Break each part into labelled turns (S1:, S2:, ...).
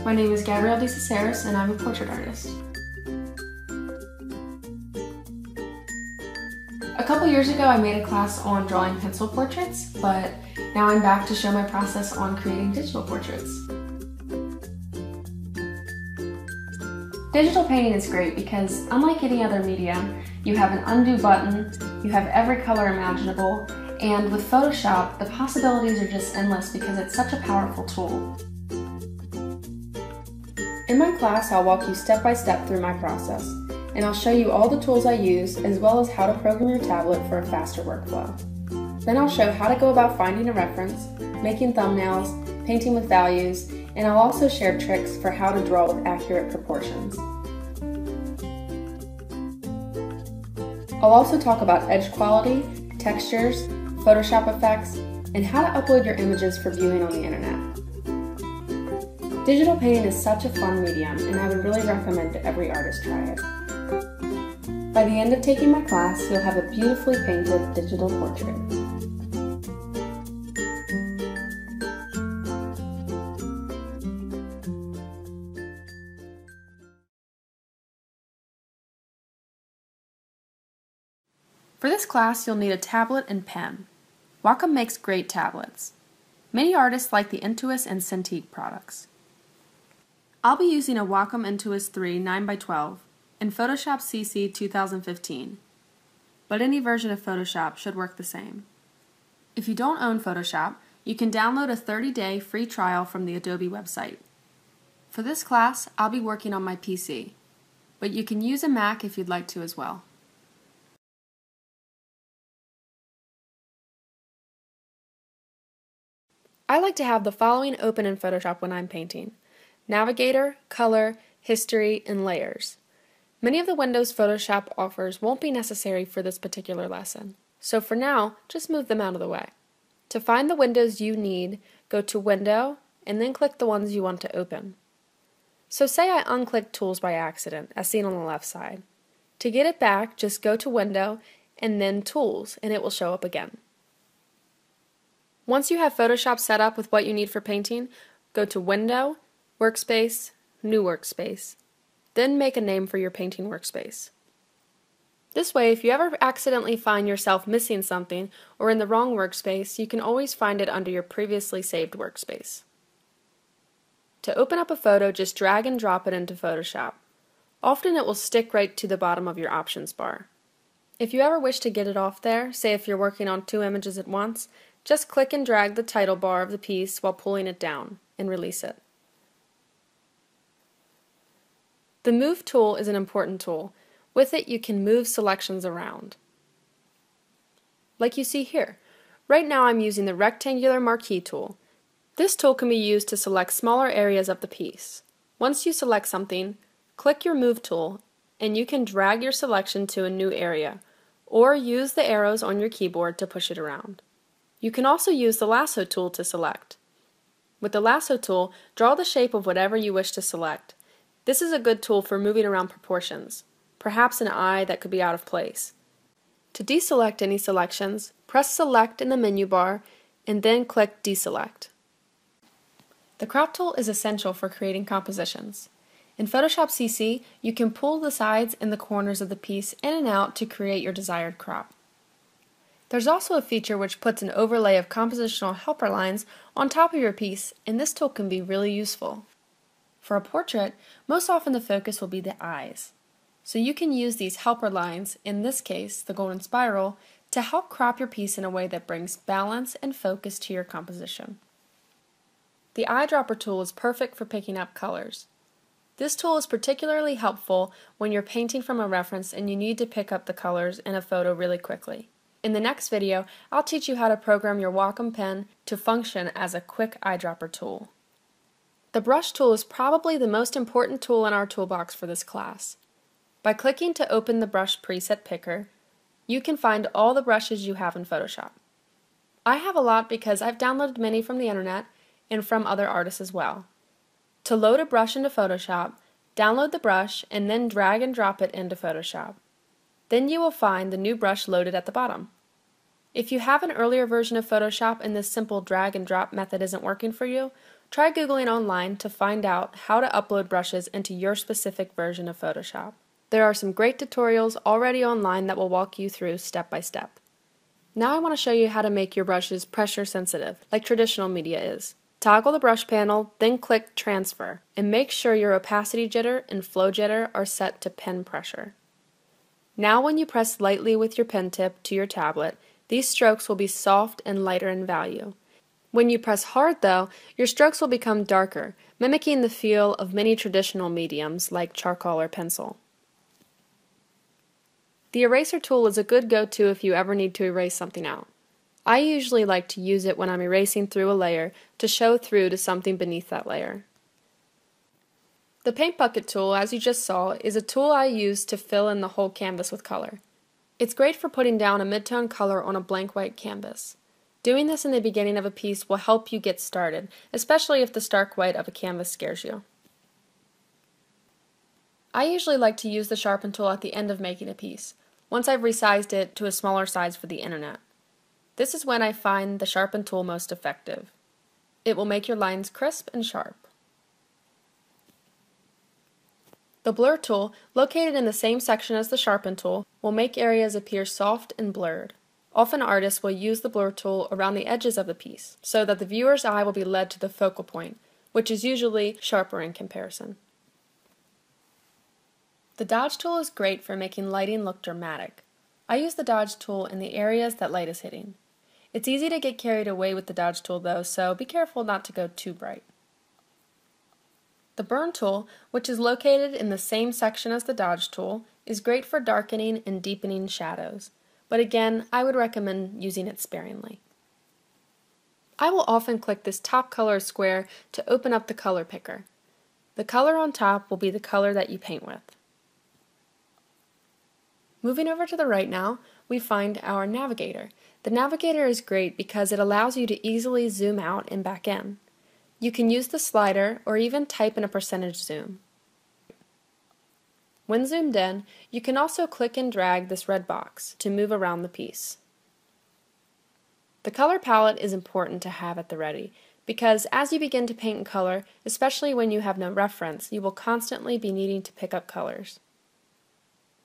S1: My name is Gabrielle and I'm a portrait artist. A couple years ago I made a class on drawing pencil portraits, but now I'm back to show my process on creating digital portraits. Digital painting is great because, unlike any other medium, you have an undo button, you have every color imaginable, and with Photoshop, the possibilities are just endless because it's such a powerful tool. In my class, I'll walk you step by step through my process, and I'll show you all the tools I use as well as how to program your tablet for a faster workflow. Then I'll show how to go about finding a reference, making thumbnails, painting with values, and I'll also share tricks for how to draw with accurate proportions. I'll also talk about edge quality, textures, Photoshop effects, and how to upload your images for viewing on the internet. Digital painting is such a fun medium, and I would really recommend that every artist try it. By the end of taking my class, you'll have a beautifully painted digital portrait. For this class, you'll need a tablet and pen. Wacom makes great tablets. Many artists like the Intuos and Cintiq products. I'll be using a Wacom Intuos 3 9x12 and Photoshop CC 2015, but any version of Photoshop should work the same. If you don't own Photoshop, you can download a 30-day free trial from the Adobe website. For this class, I'll be working on my PC, but you can use a Mac if you'd like to as well. I like to have the following open in Photoshop when I'm painting: Navigator, Color, History, and Layers. Many of the windows Photoshop offers won't be necessary for this particular lesson, so for now, just move them out of the way. To find the windows you need, go to Window, and then click the ones you want to open. So say I unclicked Tools by accident, as seen on the left side. To get it back, just go to Window, and then Tools, and it will show up again. Once you have Photoshop set up with what you need for painting, go to Window, Workspace, New Workspace. Then make a name for your painting workspace. This way, if you ever accidentally find yourself missing something or in the wrong workspace, you can always find it under your previously saved workspace. To open up a photo, just drag and drop it into Photoshop. Often it will stick right to the bottom of your options bar. If you ever wish to get it off there, say if you're working on 2 images at once, just click and drag the title bar of the piece while pulling it down and release it. The Move tool is an important tool. With it, you can move selections around. Like you see here. Right now I'm using the Rectangular Marquee tool. This tool can be used to select smaller areas of the piece. Once you select something, click your Move tool and you can drag your selection to a new area, or use the arrows on your keyboard to push it around. You can also use the Lasso tool to select. With the Lasso tool, draw the shape of whatever you wish to select. This is a good tool for moving around proportions, perhaps an eye that could be out of place. To deselect any selections, press Select in the menu bar and then click Deselect. The Crop tool is essential for creating compositions. In Photoshop CC, you can pull the sides and the corners of the piece in and out to create your desired crop. There's also a feature which puts an overlay of compositional helper lines on top of your piece, and this tool can be really useful. For a portrait, most often the focus will be the eyes. So you can use these helper lines, in this case the golden spiral, to help crop your piece in a way that brings balance and focus to your composition. The eyedropper tool is perfect for picking up colors. This tool is particularly helpful when you're painting from a reference and you need to pick up the colors in a photo really quickly. In the next video, I'll teach you how to program your Wacom pen to function as a quick eyedropper tool. The brush tool is probably the most important tool in our toolbox for this class. By clicking to open the brush preset picker, you can find all the brushes you have in Photoshop. I have a lot because I've downloaded many from the internet and from other artists as well. To load a brush into Photoshop, download the brush and then drag and drop it into Photoshop. Then you will find the new brush loaded at the bottom. If you have an earlier version of Photoshop and this simple drag and drop method isn't working for you, try Googling online to find out how to upload brushes into your specific version of Photoshop. There are some great tutorials already online that will walk you through step by step. Now I want to show you how to make your brushes pressure sensitive, like traditional media is. Toggle the brush panel, then click Transfer, and make sure your opacity jitter and flow jitter are set to pen pressure. Now when you press lightly with your pen tip to your tablet, these strokes will be soft and lighter in value. When you press hard though, your strokes will become darker, mimicking the feel of many traditional mediums like charcoal or pencil. The eraser tool is a good go-to if you ever need to erase something out. I usually like to use it when I'm erasing through a layer to show through to something beneath that layer. The paint bucket tool, as you just saw, is a tool I use to fill in the whole canvas with color. It's great for putting down a mid-tone color on a blank white canvas. Doing this in the beginning of a piece will help you get started, especially if the stark white of a canvas scares you. I usually like to use the sharpen tool at the end of making a piece, once I've resized it to a smaller size for the internet. This is when I find the sharpen tool most effective. It will make your lines crisp and sharp. The blur tool, located in the same section as the sharpen tool, will make areas appear soft and blurred. Often artists will use the blur tool around the edges of the piece, so that the viewer's eye will be led to the focal point, which is usually sharper in comparison. The dodge tool is great for making lighting look dramatic. I use the dodge tool in the areas that light is hitting. It's easy to get carried away with the dodge tool though, so be careful not to go too bright. The burn tool, which is located in the same section as the dodge tool, is great for darkening and deepening shadows, but again, I would recommend using it sparingly. I will often click this top color square to open up the color picker. The color on top will be the color that you paint with. Moving over to the right now, we find our navigator. The navigator is great because it allows you to easily zoom out and back in. You can use the slider or even type in a percentage zoom. When zoomed in, you can also click and drag this red box to move around the piece. The color palette is important to have at the ready because as you begin to paint in color, especially when you have no reference, you will constantly be needing to pick up colors.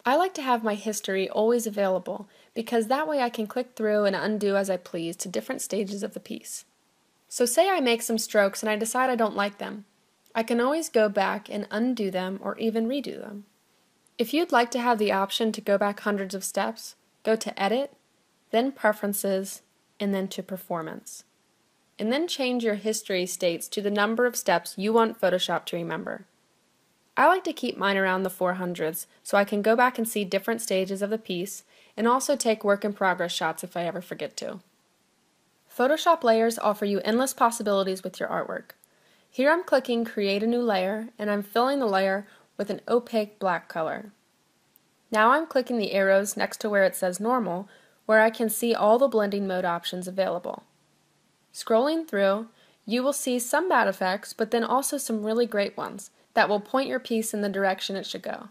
S1: I like to have my history always available because that way I can click through and undo as I please to different stages of the piece. So say I make some strokes and I decide I don't like them. I can always go back and undo them or even redo them. If you'd like to have the option to go back hundreds of steps, go to Edit, then Preferences, and then to Performance. And then change your history states to the number of steps you want Photoshop to remember. I like to keep mine around the 400s so I can go back and see different stages of the piece and also take work in progress shots if I ever forget to. Photoshop layers offer you endless possibilities with your artwork. Here I'm clicking Create a New Layer and I'm filling the layer with an opaque black color. Now I'm clicking the arrows next to where it says Normal, where I can see all the blending mode options available. Scrolling through, you will see some bad effects, but then also some really great ones that will point your piece in the direction it should go.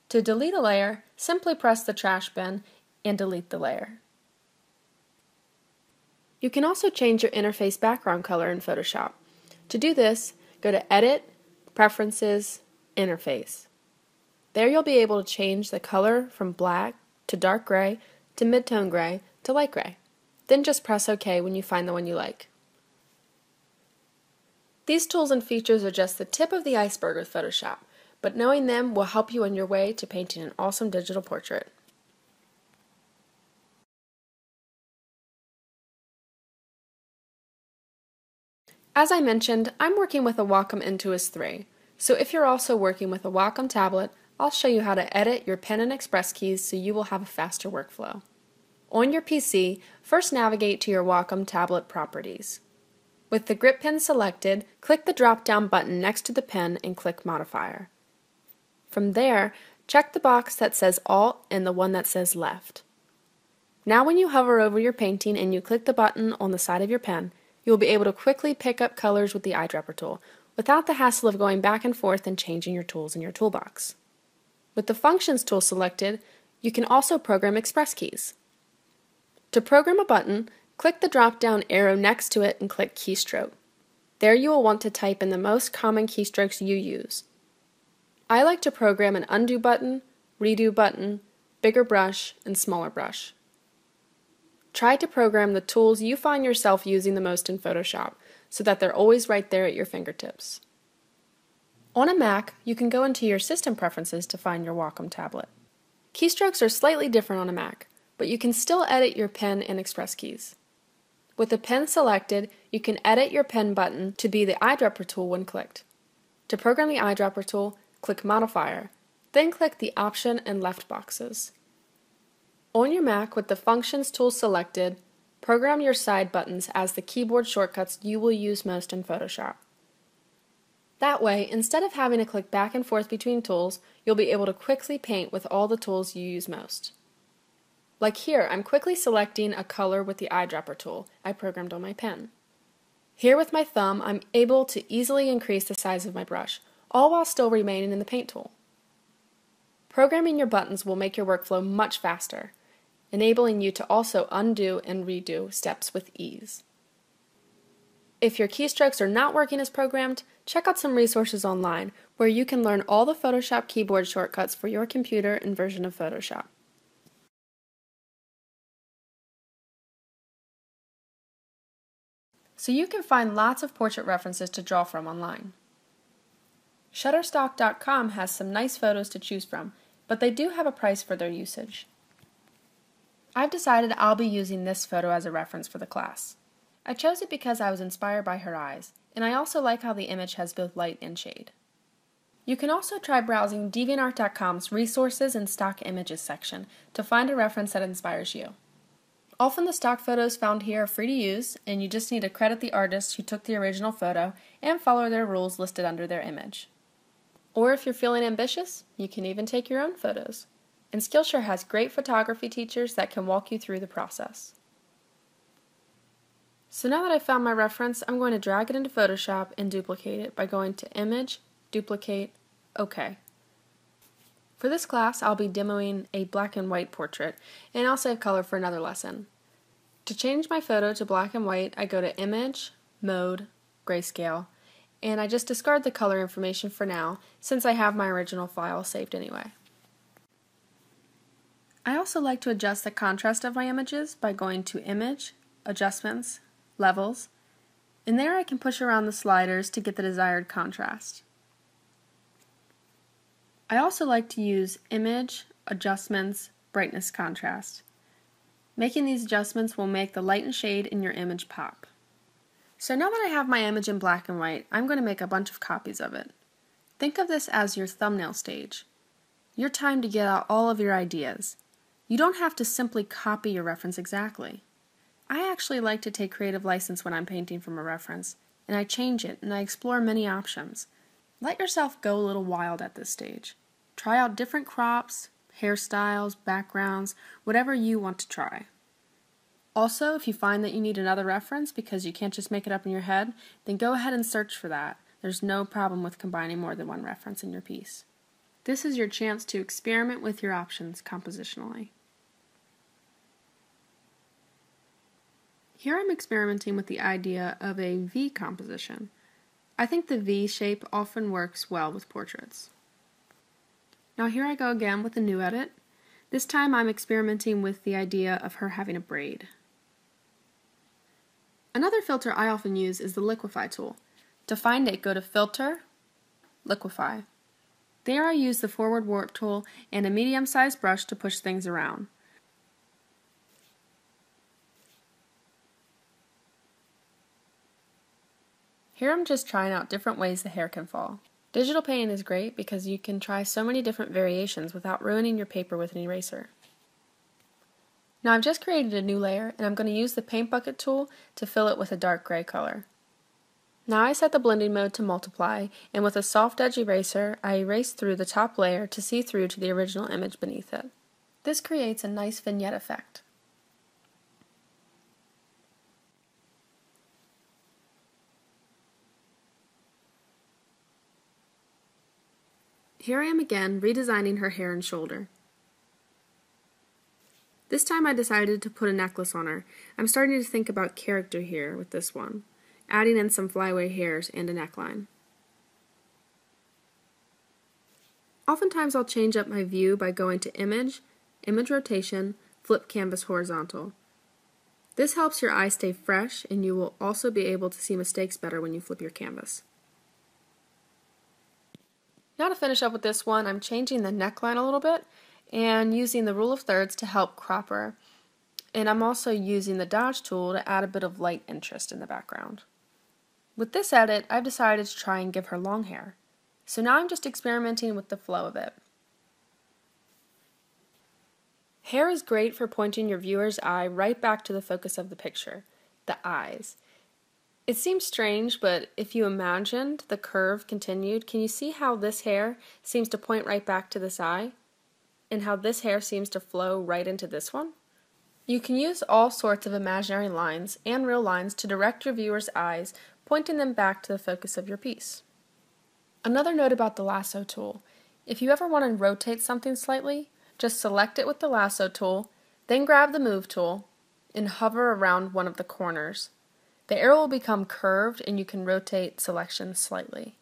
S1: To delete a layer, simply press the trash bin and delete the layer. You can also change your interface background color in Photoshop. To do this, go to Edit, Preferences, Interface. There you'll be able to change the color from black to dark gray to mid-tone gray to light gray. Then just press OK when you find the one you like. These tools and features are just the tip of the iceberg with Photoshop, but knowing them will help you on your way to painting an awesome digital portrait. As I mentioned, I'm working with a Wacom Intuos 3, so if you're also working with a Wacom tablet, I'll show you how to edit your pen and express keys so you will have a faster workflow. On your PC, first navigate to your Wacom tablet properties. With the grip pen selected, click the drop-down button next to the pen and click Modifier. From there, check the box that says Alt and the one that says Left. Now when you hover over your painting and you click the button on the side of your pen, you will be able to quickly pick up colors with the eyedropper tool, without the hassle of going back and forth and changing your tools in your toolbox. With the Functions tool selected, you can also program express keys. To program a button, click the drop-down arrow next to it and click Keystroke. There you will want to type in the most common keystrokes you use. I like to program an undo button, redo button, bigger brush, and smaller brush. Try to program the tools you find yourself using the most in Photoshop so that they're always right there at your fingertips. On a Mac, you can go into your system preferences to find your Wacom tablet. Keystrokes are slightly different on a Mac, but you can still edit your pen and express keys. With the pen selected, you can edit your pen button to be the eyedropper tool when clicked. To program the eyedropper tool, click Modifier, then click the Option and Left boxes. On your Mac, with the Functions tool selected, program your side buttons as the keyboard shortcuts you will use most in Photoshop. That way, instead of having to click back and forth between tools, you'll be able to quickly paint with all the tools you use most. Like here, I'm quickly selecting a color with the eyedropper tool I programmed on my pen. Here with my thumb, I'm able to easily increase the size of my brush, all while still remaining in the paint tool. Programming your buttons will make your workflow much faster, enabling you to also undo and redo steps with ease. If your keystrokes are not working as programmed, check out some resources online where you can learn all the Photoshop keyboard shortcuts for your computer and version of Photoshop. So you can find lots of portrait references to draw from online. Shutterstock.com has some nice photos to choose from, but they do have a price for their usage. I've decided I'll be using this photo as a reference for the class. I chose it because I was inspired by her eyes, and I also like how the image has both light and shade. You can also try browsing DeviantArt.com's Resources and Stock Images section to find a reference that inspires you. Often the stock photos found here are free to use, and you just need to credit the artist who took the original photo and follow their rules listed under their image. Or if you're feeling ambitious, you can even take your own photos. And Skillshare has great photography teachers that can walk you through the process. So now that I've found my reference, I'm going to drag it into Photoshop and duplicate it by going to Image, Duplicate, OK. For this class, I'll be demoing a black and white portrait, and I'll save color for another lesson. To change my photo to black and white, I go to Image, Mode, Grayscale, and I just discard the color information for now, since I have my original file saved anyway. I also like to adjust the contrast of my images by going to Image, Adjustments, Levels, and there I can push around the sliders to get the desired contrast. I also like to use Image, Adjustments, Brightness, Contrast. Making these adjustments will make the light and shade in your image pop. So now that I have my image in black and white, I'm going to make a bunch of copies of it. Think of this as your thumbnail stage. Your time to get out all of your ideas. You don't have to simply copy your reference exactly. I actually like to take creative license when I'm painting from a reference, and I change it and I explore many options. Let yourself go a little wild at this stage. Try out different crops, hairstyles, backgrounds, whatever you want to try. Also, if you find that you need another reference because you can't just make it up in your head, then go ahead and search for that. There's no problem with combining more than one reference in your piece. This is your chance to experiment with your options compositionally. Here I'm experimenting with the idea of a V composition. I think the V shape often works well with portraits. Now here I go again with a new edit. This time I'm experimenting with the idea of her having a braid. Another filter I often use is the Liquify tool. To find it, go to Filter, Liquify. There I use the Forward Warp tool and a medium-sized brush to push things around. Here I'm just trying out different ways the hair can fall. Digital painting is great because you can try so many different variations without ruining your paper with an eraser. Now I've just created a new layer and I'm going to use the Paint Bucket tool to fill it with a dark gray color. Now I set the blending mode to multiply, and with a soft edge eraser I erase through the top layer to see through to the original image beneath it. This creates a nice vignette effect. Here I am again, redesigning her hair and shoulder. This time I decided to put a necklace on her. I'm starting to think about character here with this one, adding in some flyaway hairs and a neckline. Oftentimes I'll change up my view by going to Image, Image Rotation, Flip Canvas Horizontal. This helps your eye stay fresh, and you will also be able to see mistakes better when you flip your canvas. Now to finish up with this one, I'm changing the neckline a little bit and using the rule of thirds to help crop her. And I'm also using the dodge tool to add a bit of light interest in the background. With this edit, I've decided to try and give her long hair. So now I'm just experimenting with the flow of it. Hair is great for pointing your viewer's eye right back to the focus of the picture, the eyes. It seems strange, but if you imagined the curve continued, can you see how this hair seems to point right back to this eye? And how this hair seems to flow right into this one? You can use all sorts of imaginary lines and real lines to direct your viewer's eyes, pointing them back to the focus of your piece. Another note about the lasso tool. If you ever want to rotate something slightly, just select it with the lasso tool, then grab the move tool, and hover around one of the corners. The arrow will become curved and you can rotate selections slightly.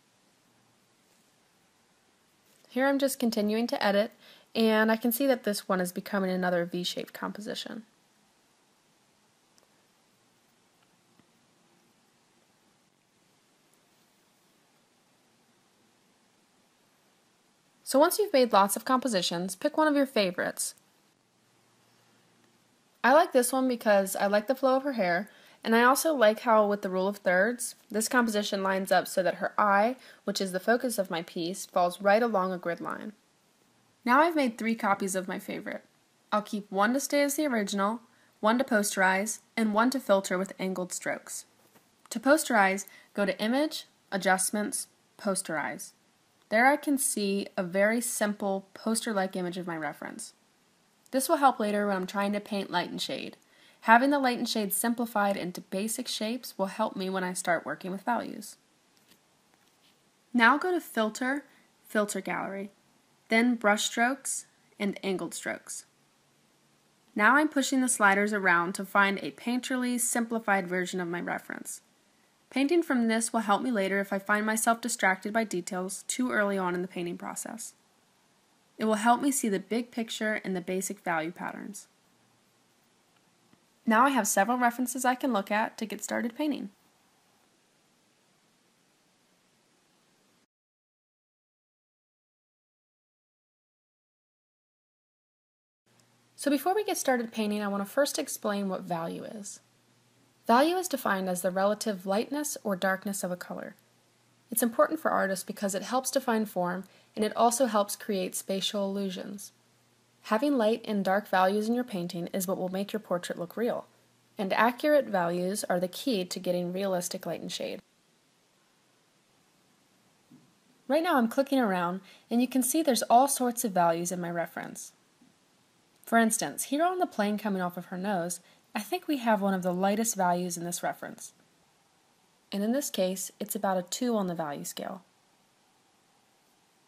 S1: Here I'm just continuing to edit, and I can see that this one is becoming another V-shaped composition. So once you've made lots of compositions, pick one of your favorites. I like this one because I like the flow of her hair, and I also like how with the rule of thirds, this composition lines up so that her eye, which is the focus of my piece, falls right along a grid line. Now I've made 3 copies of my favorite. I'll keep one to stay as the original, one to posterize, and one to filter with angled strokes. To posterize, go to Image, Adjustments, Posterize. There I can see a very simple poster-like image of my reference. This will help later when I'm trying to paint light and shade. Having the light and shade simplified into basic shapes will help me when I start working with values. Now go to Filter, Filter Gallery, then Brush Strokes and Angled Strokes. Now I'm pushing the sliders around to find a painterly, simplified version of my reference. Painting from this will help me later if I find myself distracted by details too early on in the painting process. It will help me see the big picture and the basic value patterns. Now I have several references I can look at to get started painting. So before we get started painting, I want to first explain what value is. Value is defined as the relative lightness or darkness of a color. It's important for artists because it helps define form, and it also helps create spatial illusions. Having light and dark values in your painting is what will make your portrait look real, and accurate values are the key to getting realistic light and shade. Right now I'm clicking around, and you can see there's all sorts of values in my reference. For instance, here on the plane coming off of her nose, I think we have one of the lightest values in this reference. And in this case, it's about a 2 on the value scale.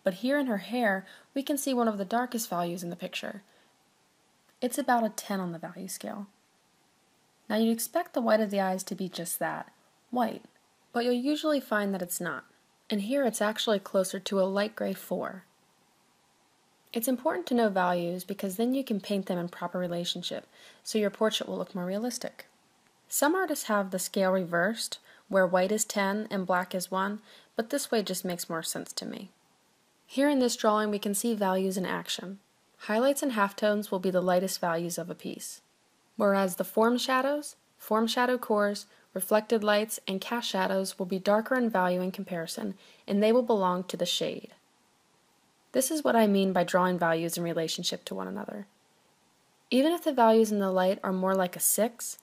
S1: But here in her hair, we can see one of the darkest values in the picture. It's about a 10 on the value scale. Now you'd expect the white of the eyes to be just that, white, but you'll usually find that it's not. And here it's actually closer to a light gray 4. It's important to know values because then you can paint them in proper relationship, so your portrait will look more realistic. Some artists have the scale reversed, where white is 10 and black is 1, but this way just makes more sense to me. Here in this drawing we can see values in action. Highlights and halftones will be the lightest values of a piece, whereas the form shadows, form shadow cores, reflected lights, and cast shadows will be darker in value in comparison, and they will belong to the shade. This is what I mean by drawing values in relationship to one another. Even if the values in the light are more like a 6,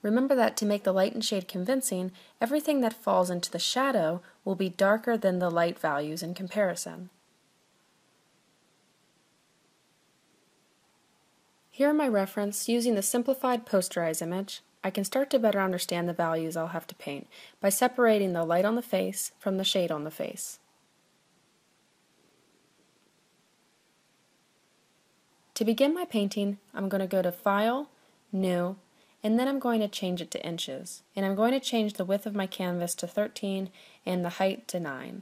S1: remember that to make the light and shade convincing, everything that falls into the shadow will be darker than the light values in comparison. Here in my reference, using the simplified posterize image, I can start to better understand the values I'll have to paint by separating the light on the face from the shade on the face. To begin my painting, I'm going to go to File, New, and then I'm going to change it to inches. And I'm going to change the width of my canvas to 13 and the height to 9.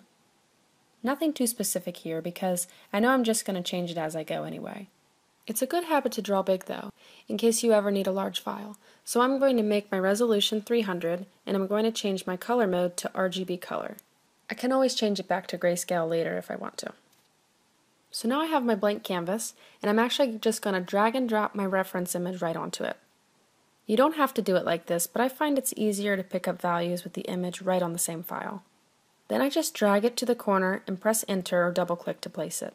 S1: Nothing too specific here because I know I'm just going to change it as I go anyway. It's a good habit to draw big though, in case you ever need a large file. So I'm going to make my resolution 300 and I'm going to change my color mode to RGB color. I can always change it back to grayscale later if I want to. So now I have my blank canvas and I'm actually just going to drag and drop my reference image right onto it. You don't have to do it like this, but I find it's easier to pick up values with the image right on the same file. Then I just drag it to the corner and press enter or double click to place it.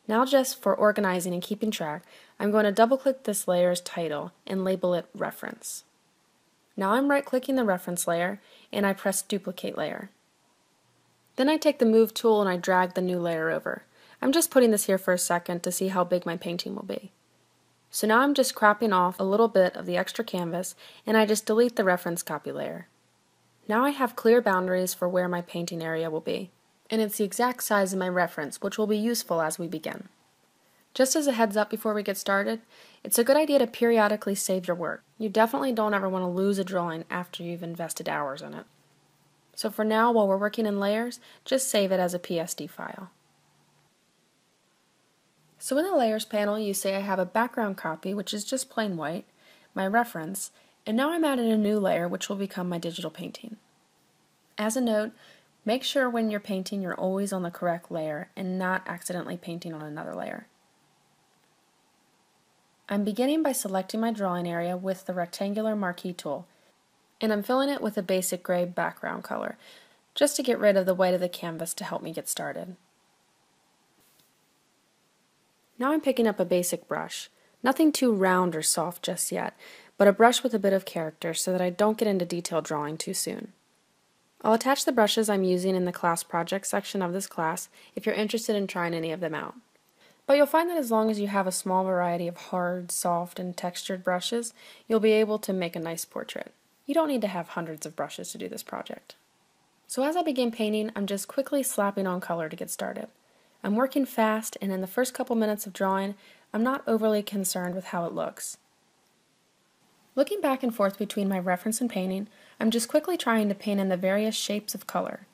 S1: Now just for organizing and keeping track, I'm going to double click this layer's title and label it Reference. Now I'm right clicking the reference layer and I press Duplicate Layer. Then I take the Move tool and I drag the new layer over. I'm just putting this here for a second to see how big my painting will be. So now I'm just cropping off a little bit of the extra canvas and I just delete the reference copy layer. Now I have clear boundaries for where my painting area will be. And it's the exact size of my reference, which will be useful as we begin. Just as a heads up before we get started, it's a good idea to periodically save your work. You definitely don't ever want to lose a drawing after you've invested hours in it. So for now, while we're working in layers, just save it as a PSD file. So in the Layers panel, you say I have a background copy, which is just plain white, my reference, and now I'm adding a new layer, which will become my digital painting. As a note, make sure when you're painting you're always on the correct layer and not accidentally painting on another layer. I'm beginning by selecting my drawing area with the rectangular marquee tool, and I'm filling it with a basic gray background color, just to get rid of the white of the canvas to help me get started. Now I'm picking up a basic brush, nothing too round or soft just yet, but a brush with a bit of character so that I don't get into detailed drawing too soon. I'll attach the brushes I'm using in the class project section of this class if you're interested in trying any of them out. But you'll find that as long as you have a small variety of hard, soft, and textured brushes, you'll be able to make a nice portrait. You don't need to have hundreds of brushes to do this project. So as I begin painting, I'm just quickly slapping on color to get started. I'm working fast, and in the first couple minutes of drawing, I'm not overly concerned with how it looks. Looking back and forth between my reference and painting, I'm just quickly trying to paint in the various shapes of color.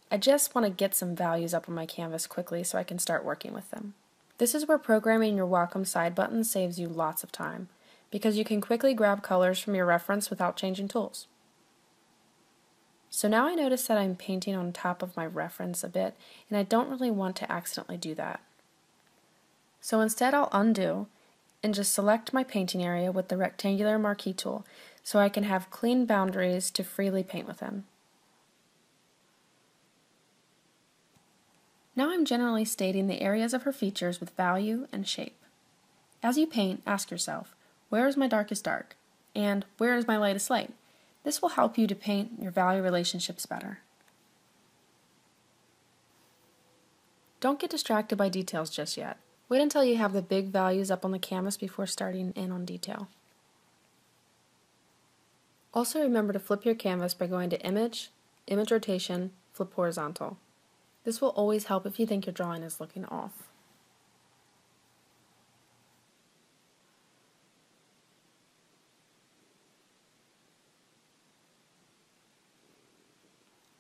S1: I just want to get some values up on my canvas quickly so I can start working with them. This is where programming your welcome side button saves you lots of time, because you can quickly grab colors from your reference without changing tools. So now I notice that I'm painting on top of my reference a bit, and I don't really want to accidentally do that. So instead I'll undo and just select my painting area with the rectangular marquee tool so I can have clean boundaries to freely paint within. Now I'm generally stating the areas of her features with value and shape. As you paint, ask yourself, where is my darkest dark? And where is my lightest light? This will help you to paint your value relationships better. Don't get distracted by details just yet. Wait until you have the big values up on the canvas before starting in on detail. Also remember to flip your canvas by going to Image, Image Rotation, Flip Horizontal. This will always help if you think your drawing is looking off.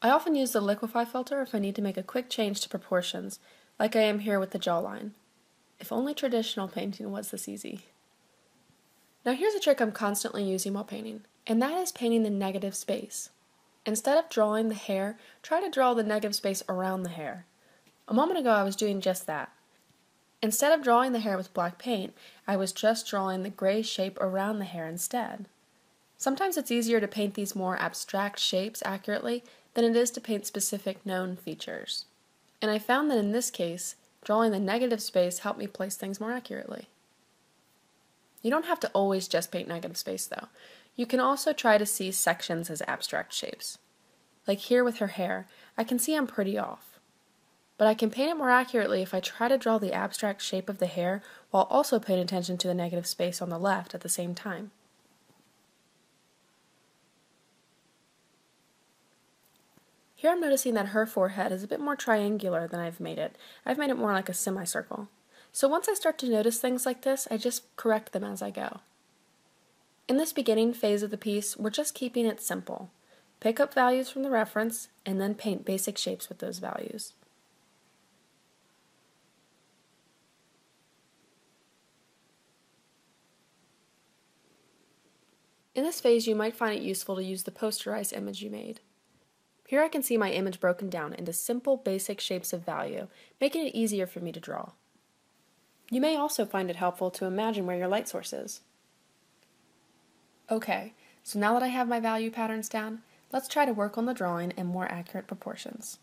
S1: I often use the liquify filter if I need to make a quick change to proportions, like I am here with the jawline. If only traditional painting was this easy. Now here's a trick I'm constantly using while painting, and that is painting the negative space. Instead of drawing the hair, try to draw the negative space around the hair. A moment ago I was doing just that. Instead of drawing the hair with black paint, I was just drawing the gray shape around the hair instead. Sometimes it's easier to paint these more abstract shapes accurately than it is to paint specific known features. And I found that in this case, drawing the negative space helped me place things more accurately. You don't have to always just paint negative space though. You can also try to see sections as abstract shapes. Like here with her hair, I can see I'm pretty off. But I can paint it more accurately if I try to draw the abstract shape of the hair while also paying attention to the negative space on the left at the same time. Here I'm noticing that her forehead is a bit more triangular than I've made it. I've made it more like a semicircle. So once I start to notice things like this, I just correct them as I go. In this beginning phase of the piece, we're just keeping it simple. Pick up values from the reference, and then paint basic shapes with those values. In this phase, you might find it useful to use the posterized image you made. Here I can see my image broken down into simple, basic shapes of value, making it easier for me to draw. You may also find it helpful to imagine where your light source is. Okay, so now that I have my value patterns down, let's try to work on the drawing in more accurate proportions.